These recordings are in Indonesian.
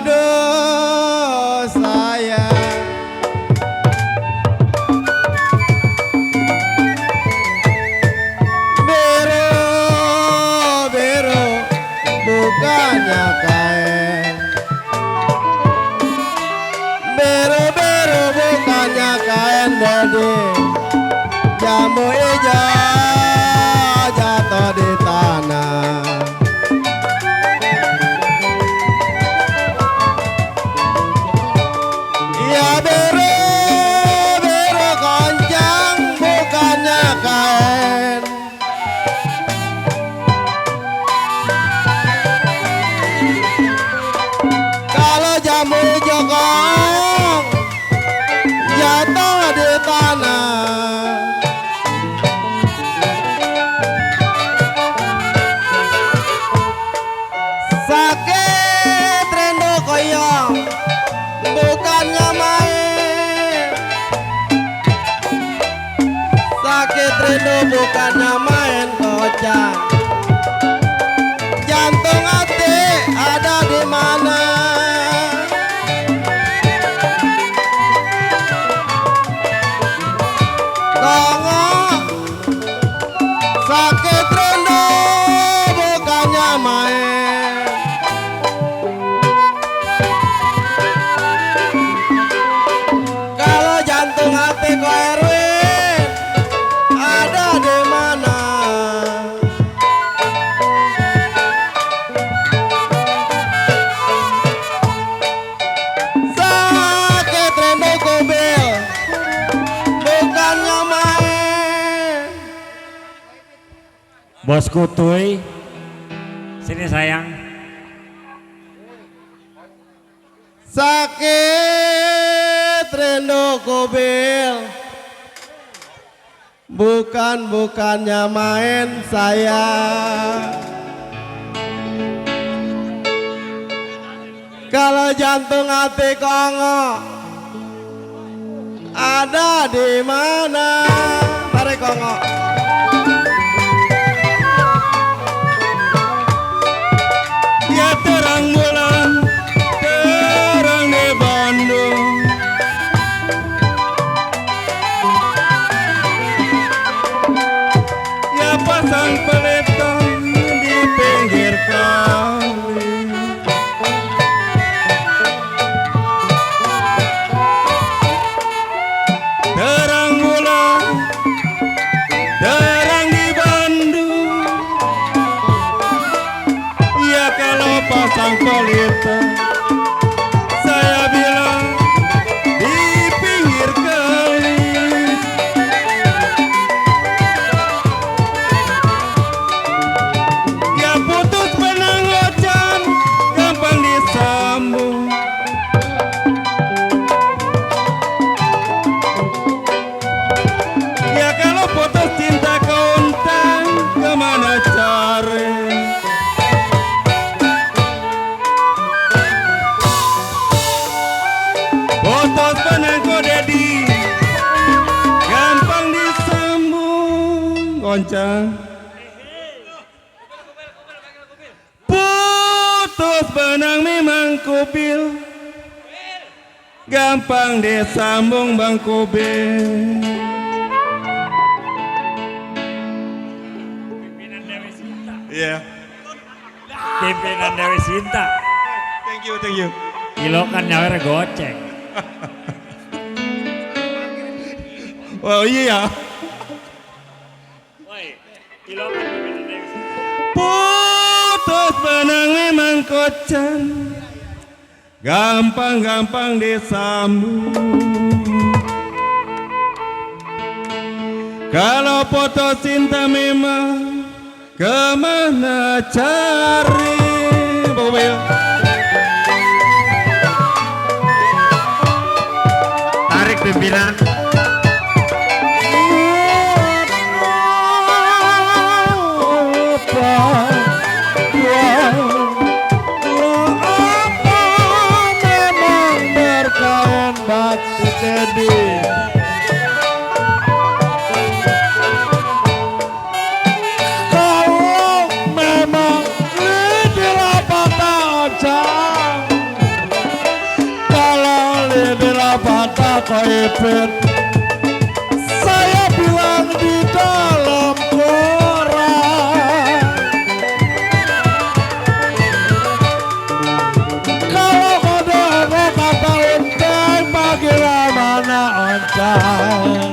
aduh sayang. Biru bukannya kain, biru bukannya kain bodi, jambu hijau jatuh di tanah. Ya biru goncang bukannya kain. Kalau jambu hijau kong jatuh di tanah. Sakit rindu koyong bukannya main. Sakit rindu bukannya main kocak. Jantung hati ada di mana? Kongo sakit rindu bukannya main. Kalau jantung hati ko Erwin ada di mana? Sakit rindu kubil bukannya main. Bos Kutuy, sini sayang. Sakit rindu kubil bukannya main sayang. Kalau jantung hati Kongo ada di mana? Tarik Kongo. Ya terang bulan, terang di Bandung. Ya pasang pelita di pinggir kali. Terang bulan, terang di Bandung. Ya kalau pasang pelita, saya bilang di pinggir kali. Ya putus benang ocan, gampang disambung. Ya kalau putus cinta kontan, kemana cari? Putus benang ko dedi, gampang disambung. Goncang. Putus benang memang kupil, gampang disambung bang kubil. Pimpinan Dewi Sinta. Iya. Pimpinan Dewi Sinta. Thank you. Kilokan nyawer goceng. Oh iya. Woi, kilokan pimpinan Dewi Sinta. Putus benang memang kocan, gampang disambung. Kalau putus cinta memang kemana cari? Pokoknya Tarik pimpinan. Memang berkain bakti Dedi. Kalau memang di lapangan Koipet, saya bilang di dalam koran, kalau kodok kata untang bagaimana ontang,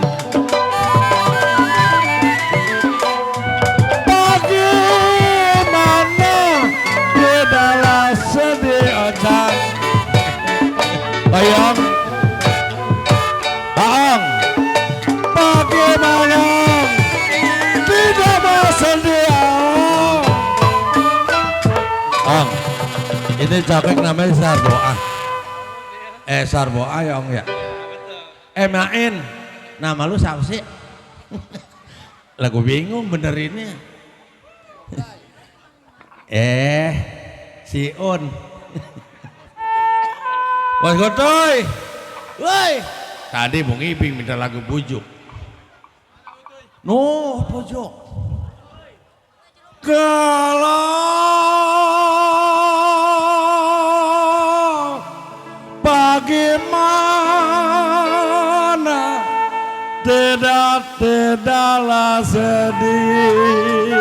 bagaimana bedalah sedih ontang. Bayang Baang, bagaimana tidak mau sedia? Ang, ini cakek namanya Sarboa. Sarboa ya Ong ya. Main, nama lu siapa sih? Lagu bingung bener ini. Si Un. Bos Gotoy, woi. Tadi Bung Iping minta lagu bujuk. No, bujuk. Kalau bagaimana tidaklah sedih.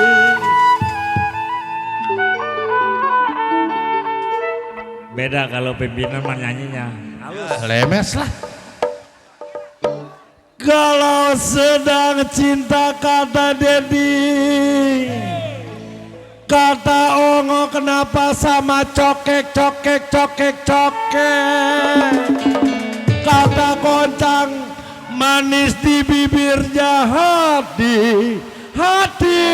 Beda kalau pimpinan mah nyanyinya. Lemes lah. Kalau sedang cinta kata Dedi, kata Ongo kenapa sama cokek. Kata Koncang manis di bibir jahat di hati.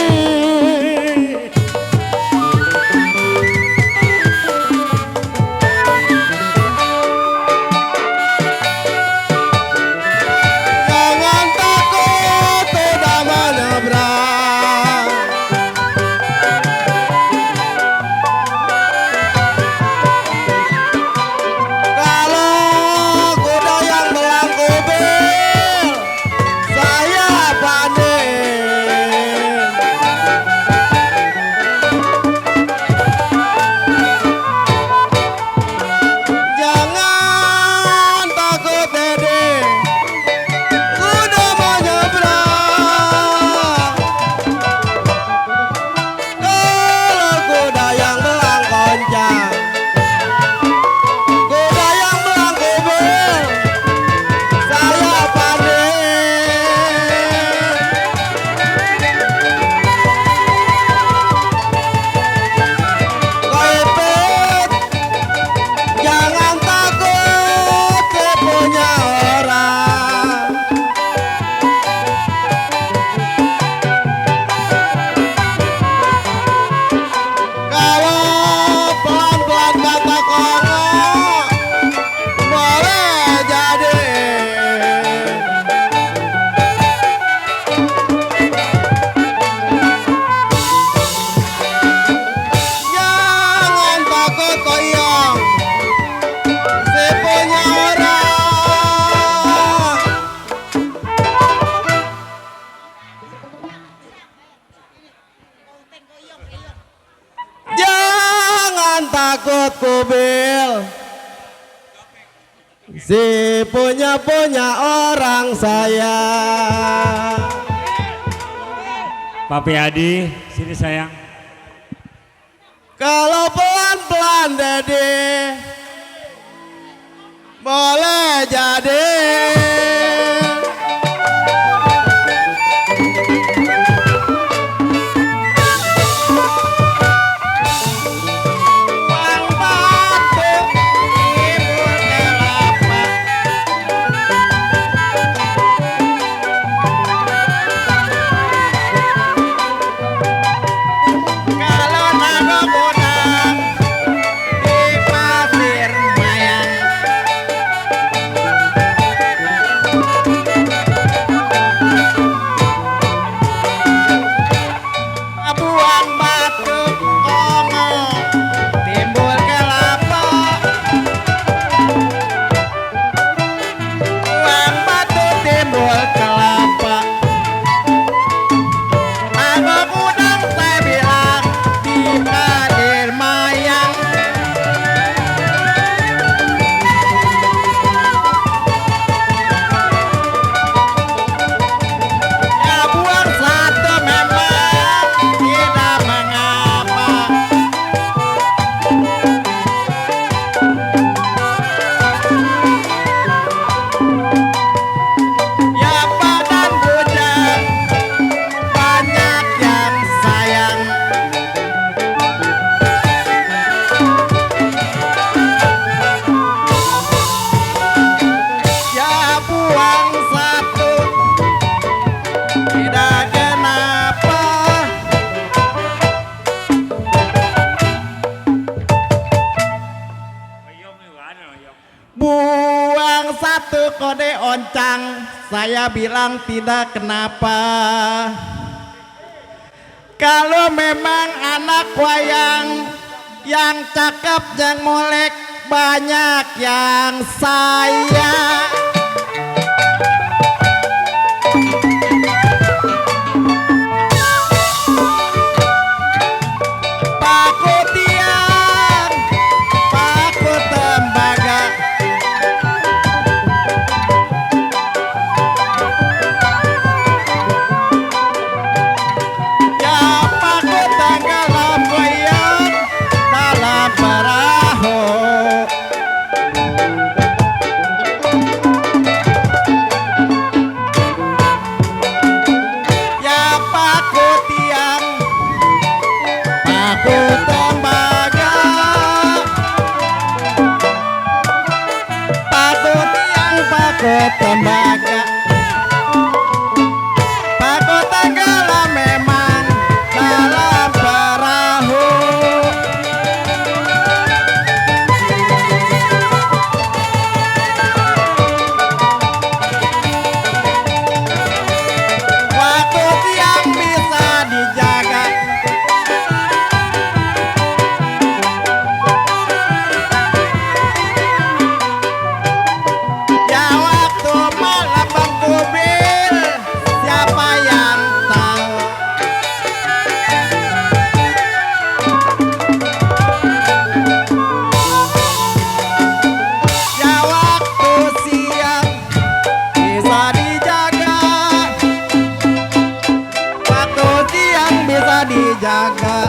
Takut kubil si punya orang saya. Papi Adi, sini sayang. Kalau pelan-pelan Dedi boleh jadi. satu kode oncang, saya bilang tidak kenapa. Kalau memang anak wayang yang cakep yang molek banyak yang saya. Paku tiang, paku tembaga, ya paku tenggelam goyang dalam perahu. Ya paku tiang, paku tembaga, paku tiang, paku tembaga, paku tenggelam memang dalam perahu. Waktu tiang bisa dijaga, ya waktu malam berkubil, siapa yang tahu? Ya waktu siang bisa dijaga, waktu siang bisa dijaga.